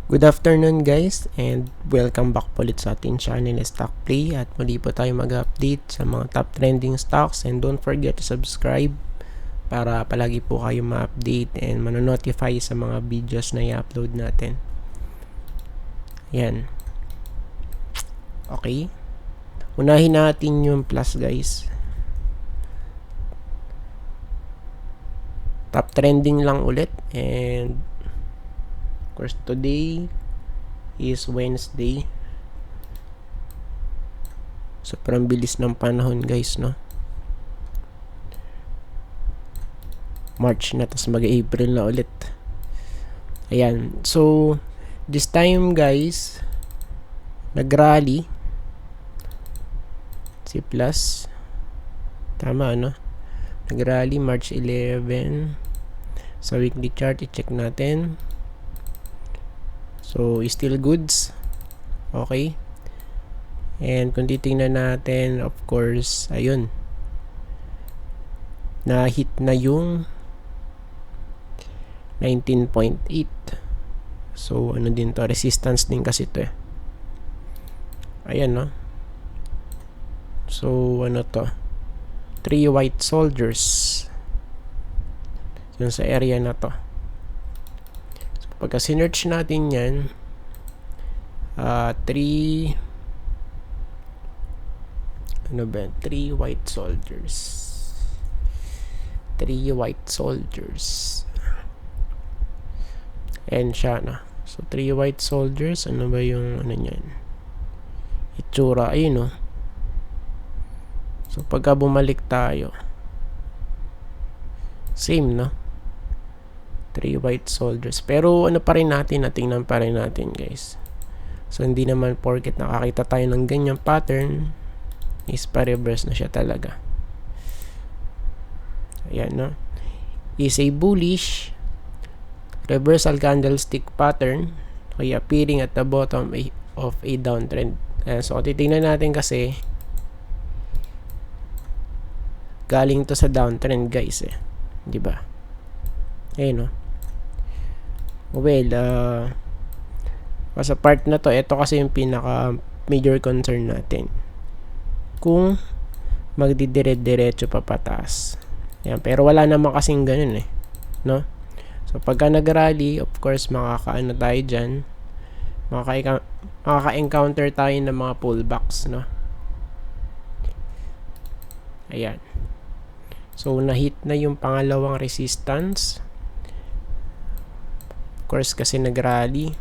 Good afternoon guys and welcome back po ulit sa ating channel Stock Play at muli po tayo mag-update sa mga top trending stocks and don't forget to subscribe para palagi po kayo ma-update and manonotify sa mga videos na i-upload natin. Yan. Okay. Unahin natin yung plus guys. Top trending lang ulit and course, today is Wednesday. Sobrang bilis ng panahon guys, no? March na, tas mag-April na ulit. Ayan. So, this time guys, nag-rally. Si Plus. Tama, no? Nag-rally March 11. Sa weekly chart, i-check natin. So, still goods. Okay. And kung titingnan natin, of course, ayun. Na-hit na yung 19.8. So, ano din to? Resistance din kasi to eh. Ayan, no? So, ano to? 3 white soldiers. Yun sa area na to. Pagka sinearch natin yan, 3 white soldiers. 3 white soldiers. And siya na. So, 3 white soldiers. Ano ba yung ano niyan? Itsura. Ayun, no? So, pagka bumalik tayo, same, no? 3 white soldiers. Pero ano pa rin natin, natingnan pa rin natin guys. So hindi naman porket nakakita tayo ng ganyang pattern is pa-reverse na siya talaga. Ayan, no? Is a bullish reversal candlestick pattern kaya appearing at the bottom of a downtrend. So titingnan natin kasi galing to sa downtrend guys eh. 'Di ba? Ayun, no? Well, sa part na to, ito kasi yung pinaka major concern natin. Kung magdidire-diretso pa pataas. Yan, pero wala naman kasing ganun eh, no? So pagka nag-rally, of course, makakaano tayo dyan. Makaka-encounter tayo ng mga pullbacks, no? Ayan. So na-hit na yung pangalawang resistance. Course kasi nag-rally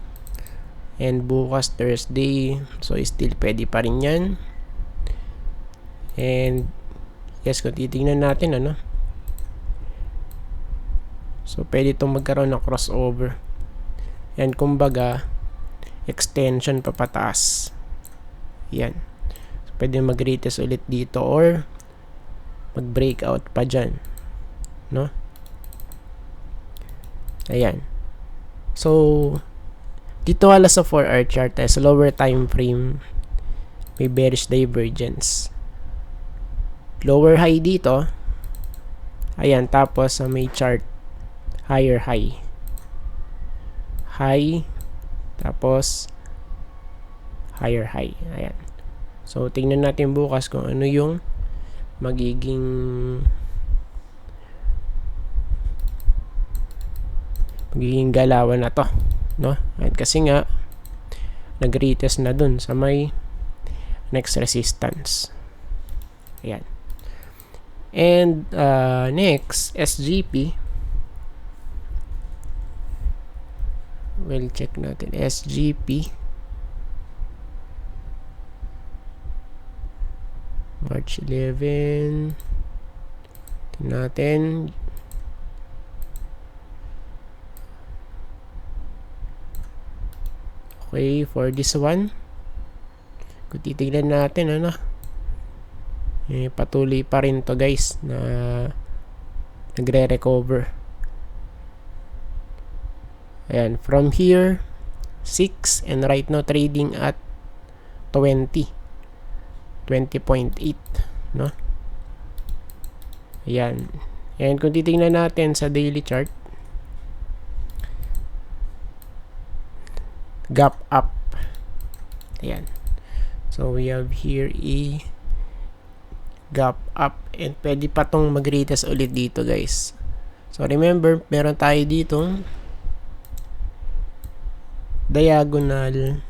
and bukas Thursday, so still pwede pa rin yan. And yes, kung titingnan natin ano, so pwede itong magkaroon ng crossover and kumbaga extension papataas. Yan, so pwede mag-retest ulit dito or mag-breakout pa dyan, no? Ayan. So, dito wala sa 4-hour chart, sa lower time frame, may bearish divergence. Lower high dito. Ayan, tapos may chart, higher high. High, tapos higher high. Ayan. So, tingnan natin bukas kung ano yung magiging galawan na to, no? At kasi nga nag-retest na dun sa may next resistance. Ayan. And next, SGP. Well, check natin SGP. March 11. Tingnan natin. Okay, for this one, kung titignan natin, ano, patuloy pa rin to guys na nagre-recover. Ayan, from here 6 and right now trading at 20.8, no? Ayan. And kung titignan natin sa daily chart, gap up. Ayan. So we have here a gap up, and pwede pa tong mag-retest ulit dito, guys. So remember, meron tayo dito diagonal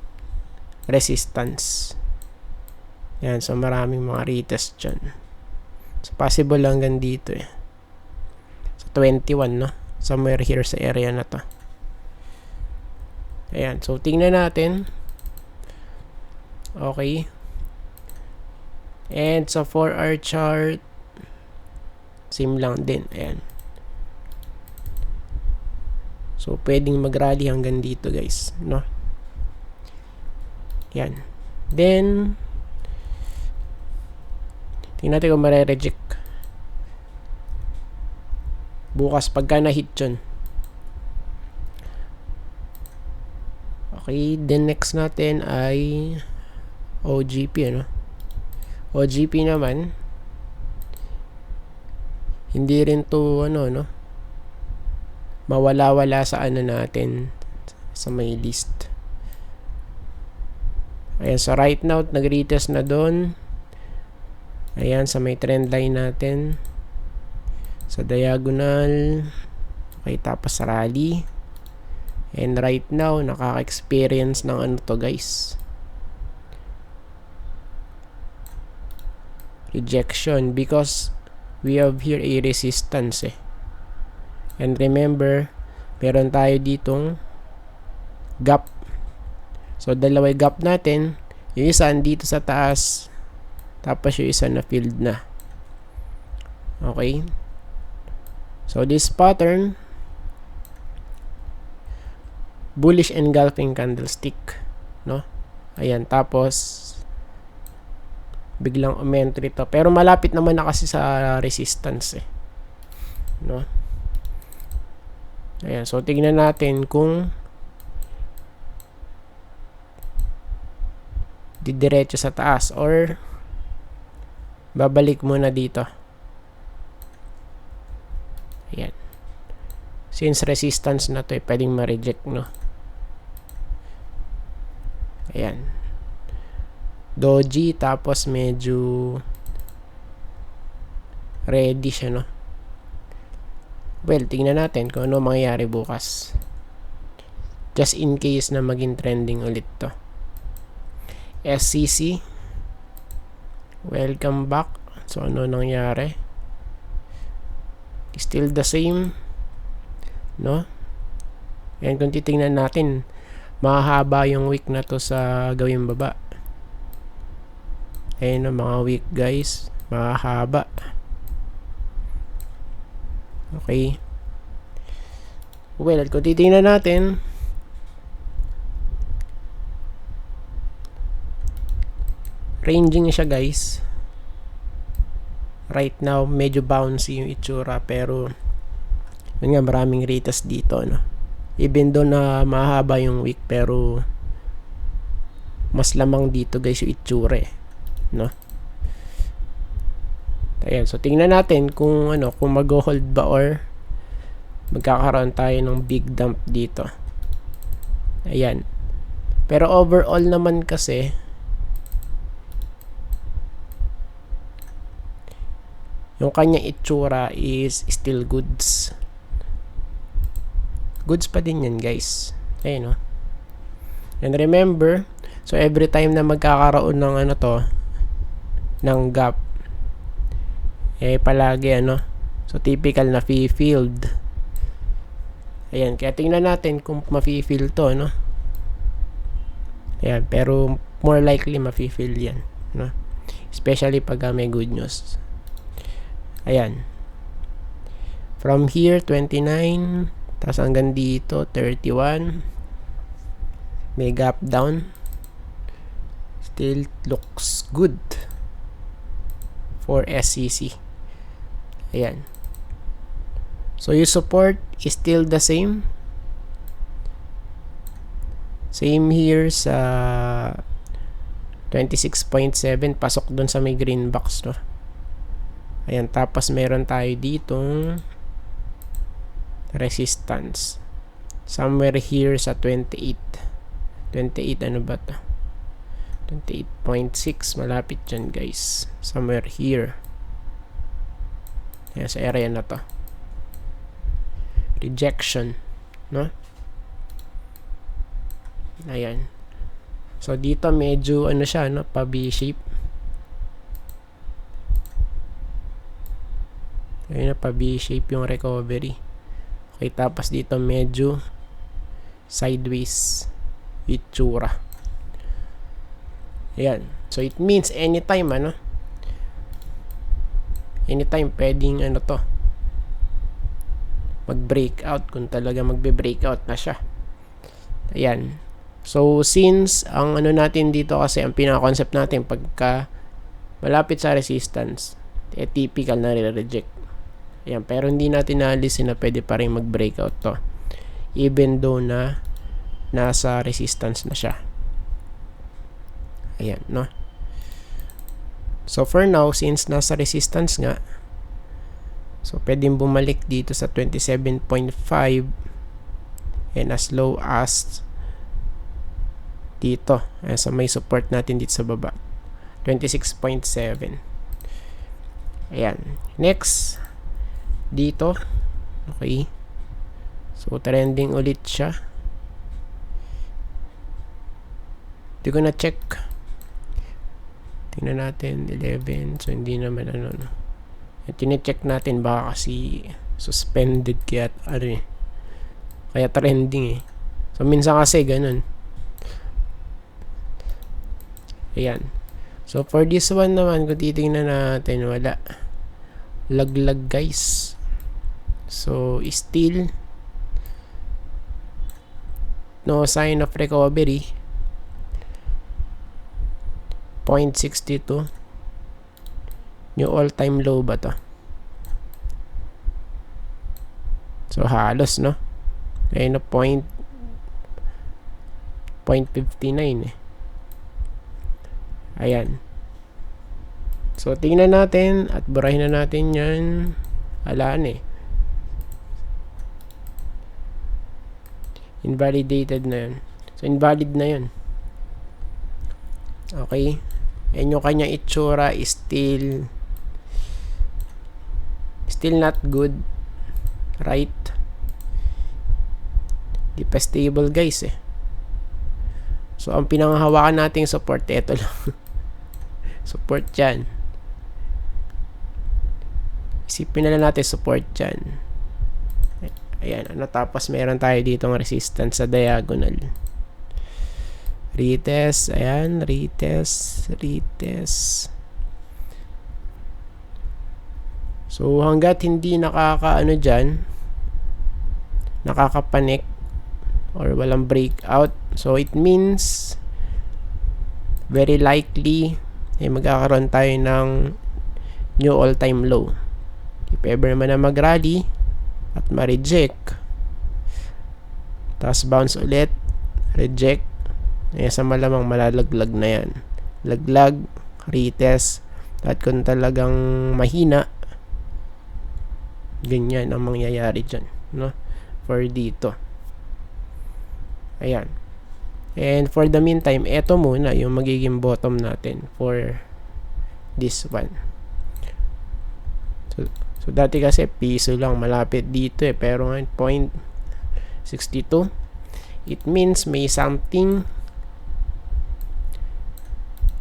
resistance. Yan, so maraming mga retest dyan. So possible hanggang dito eh. So 21, no? Somewhere here sa area na to. Ayan, so tingnan natin. Okay. And sa 4-hour chart, same lang din. Ayan. So pwedeng mag-rally hanggang dito, guys, no? Yan. Then tingnan natin kung mare-reject bukas pagka na-hit yun. Okay, then next natin ay OGP, ano? OGP naman, hindi rin to ano, no? Mawala-wala sa ano natin, sa may list. Ayan, so right now nag-retest na doon. Ayan, sa may trend line natin, sa diagonal. Okay, tapos rally. And right now nakaka-experience ng ano to, guys, rejection, because we have here a resistance eh. And remember, meron tayo ditong gap. So dalawa gap natin, yung isa dito sa taas, tapos yung isa na filled na. Okay, so this pattern, bullish engulfing candlestick, no? Ayan, tapos biglang umentry to, pero malapit naman na kasi sa resistance eh, no? Ayan, so tignan natin kung didiretso sa taas or babalik muna dito. Ayan, since resistance na to eh, pwedeng ma-reject, no? Ayan, doji, tapos medyo ready siya, no? Well, tingnan natin kung ano mangyayari bukas, just in case na maging trending ulit to. SCC, welcome back. So ano nangyari? Still the same, no? And kung titingnan natin, mahaba yung week na to sa gawing baba. Ayun na mga week, guys, mahaba. Okay, well, kung titingnan natin, ranging siya, guys. Right now medyo bouncy yung itsura, pero yun nga, maraming retest dito, no? Even though na mahaba yung week, pero mas lamang dito, guys, yung itsura eh, no? Ayan, so tingnan natin kung ano, kung mag-hold ba or magkakaroon tayo ng big dump dito. Ayan, pero overall naman kasi yung kanyang itsura is still goods. Goods pa din yan, guys. Ayun, no? And remember, so every time na magkakaroon ng ano to, ng gap, eh palagi ano, so typical na filled. Ayan, kaya tingnan natin kung ma-fill to, no? Ayan, pero more likely ma-fill yan, no? Especially pag may good news. Ayan, from here 29, tapos hanggang dito 31, may gap down, still looks good for SCC. Ayan, so yung support is still the same here sa 26.7, pasok dun sa may green box, no? Ayan, tapos meron tayo ditong resistance somewhere here sa 28. 28, ano ba to? 28.6, malapit dyan guys. Somewhere here. Ayan, sa area na to. Rejection, no? Ayan. So, dito medyo, ano siya, no? Pa V-shape. Ayun na, pa V-shape yung recovery. Okay, tapos dito medyo sideways itsura. Ayan. So, it means anytime, ano? Anytime, pwedeng, ano to, mag-breakout kung talaga magbe-breakout na siya. Ayan. So, since, ang ano natin dito kasi, ang pinaka-concept natin, pagka malapit sa resistance, typical na re-reject. Ayan. Pero hindi natin naalisin na pwede pa rin mag-breakout to. Even though na nasa resistance na siya. Ayan, no? So, for now, since nasa resistance nga, so, pwedeng bumalik dito sa 27.5 and as low as dito. Ayan, sa may support natin dito sa baba. 26.7. Ayan. Next, dito. Okay. So, trending ulit siya. Hindi ko na-check. Tingnan natin, 11. So, hindi naman ano. At tine-check natin baka kasi suspended kaya ano eh. Kaya trending eh. So, minsan kasi ganun. Ayan. So, for this one naman, kung titingnan natin, wala. Laglag guys. So, still no sign of recovery. 0.62. New all-time low ba to? So, halos, no? Ayun na, 0.59 eh. Ayan. So, tingnan natin at burahin na natin yan. Alaan eh. Invalidated na yan. So, invalid na yan. Okay. And yung kanyang itsura is still not good. Right? Di pa stable guys eh. So, ang pinanghahawakan nating support, ito lang. Support yan. Isipin na lang natin support yan. Ayan. Ano, tapos meron tayo ditong resistance sa diagonal. Retest. Ayan. Retest. So, hanggat hindi nakakaano dyan, nakakapanik or walang breakout, so it means very likely magkakaroon tayo ng new all-time low. If ever man na mag-rally at ma-reject, tapos bounce ulit, reject, sa malamang malalaglag na yan. Laglag, retest, at kung talagang mahina, ganyan ang mangyayari dyan, no? For dito. Ayan. And for the meantime, eto muna yung magiging bottom natin for this one. So dati kasi piso lang malapit dito eh, pero ngayon 0.62. It means may something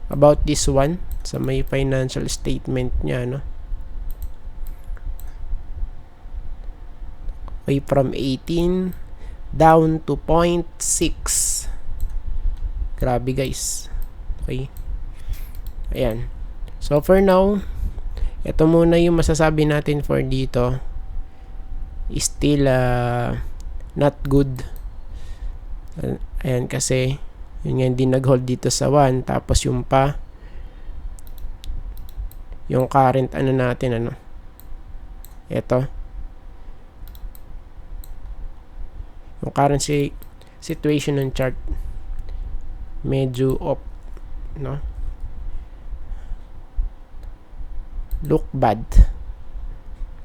about this one sa may financial statement niya, no? Okay, from 18 down to 0.6. Grabe guys. Okay. Ayan. So for now, ito muna yung masasabi natin for dito. Still not good. Ayan kasi yun nga hindi nag-hold dito sa 1. Tapos yung current ano natin, ano, ito yung current situation ng chart medyo off, no? Look bad.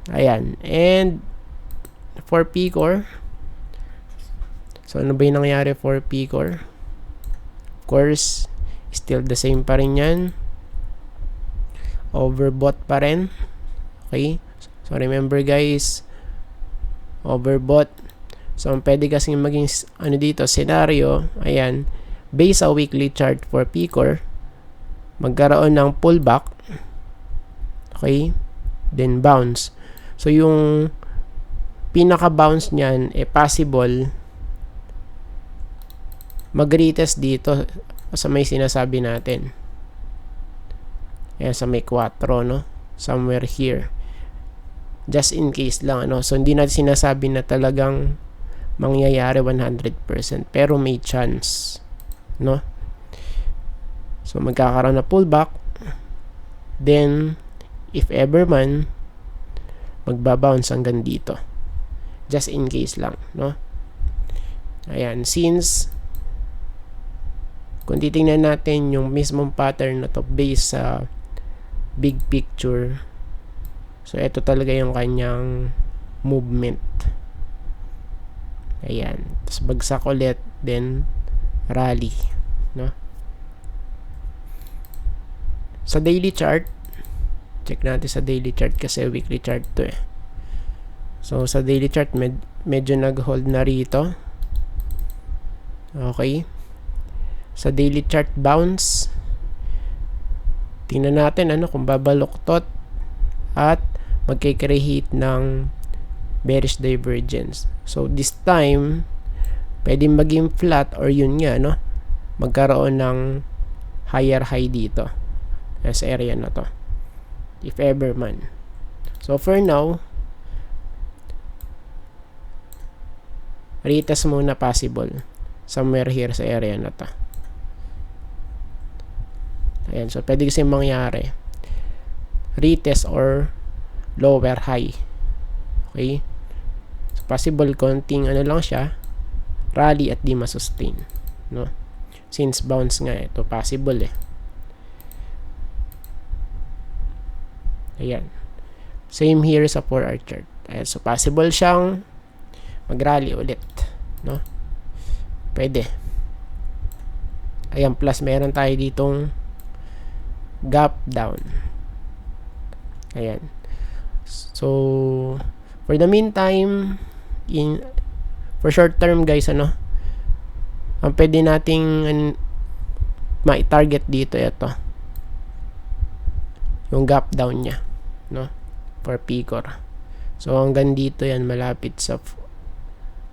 Ayan. And for Pcor, so ano ba yung nangyari for Pcor? Of course, still the same pa rin yan. Overbought pa rin. Okay? So, remember guys, overbought. So, ang pwede kasing maging dito, scenario, ayan, based sa weekly chart for Picor, magkaroon ng pullback. Okay? Then bounce. So, yung pinaka-bounce niyan, possible mag-retest dito sa may sinasabi natin. Ayan, sa may 4, no? Somewhere here. Just in case lang, ano? So, hindi natin sinasabi na talagang mangyayari 100%. Pero may chance. No? So, magkakaroon na pullback. Then, if ever man, magbabounce hanggang dito. Just in case lang, no? Ayan, since kung titingnan natin yung mismong pattern na to based sa big picture, so ito talaga yung kanyang movement. Ayan, tapos bagsak ulit, then rally, no? Sa daily chart, check natin sa daily chart kasi weekly chart to eh. So sa daily chart medyo nag-hold na rito. Okay, sa daily chart bounce, tingnan natin kung babaluktot at magkikreate ng bearish divergence. So this time pwedeng maging flat or yun nga, no, magkaroon ng higher high dito sa area na to, if ever man. So for now, retest muna possible somewhere here sa area na to. Ayan, so pwede kasi mangyari retest or lower high. Okay, so possible konting lang siya, rally at di masustain, no? Since bounce nga ito, possible eh. Ayan, same here sa 4-hour chart. Ayan, so possible siyang mag-rally ulit, no? Pwede. Ayan, plus meron tayo ditong gap down. Ayan. So for the meantime, for short term guys, ang pwede nating ma-target dito ito, yung gap down niya, no, for Picor. So hanggang dito yan, malapit sa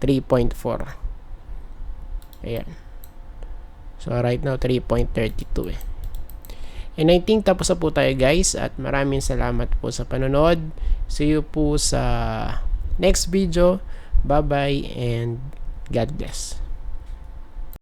3.4. Ayan. So right now 3.32 eh. And I think tapos na po tayo guys, at maraming salamat po sa panonood. See you po sa next video. Bye bye and God bless.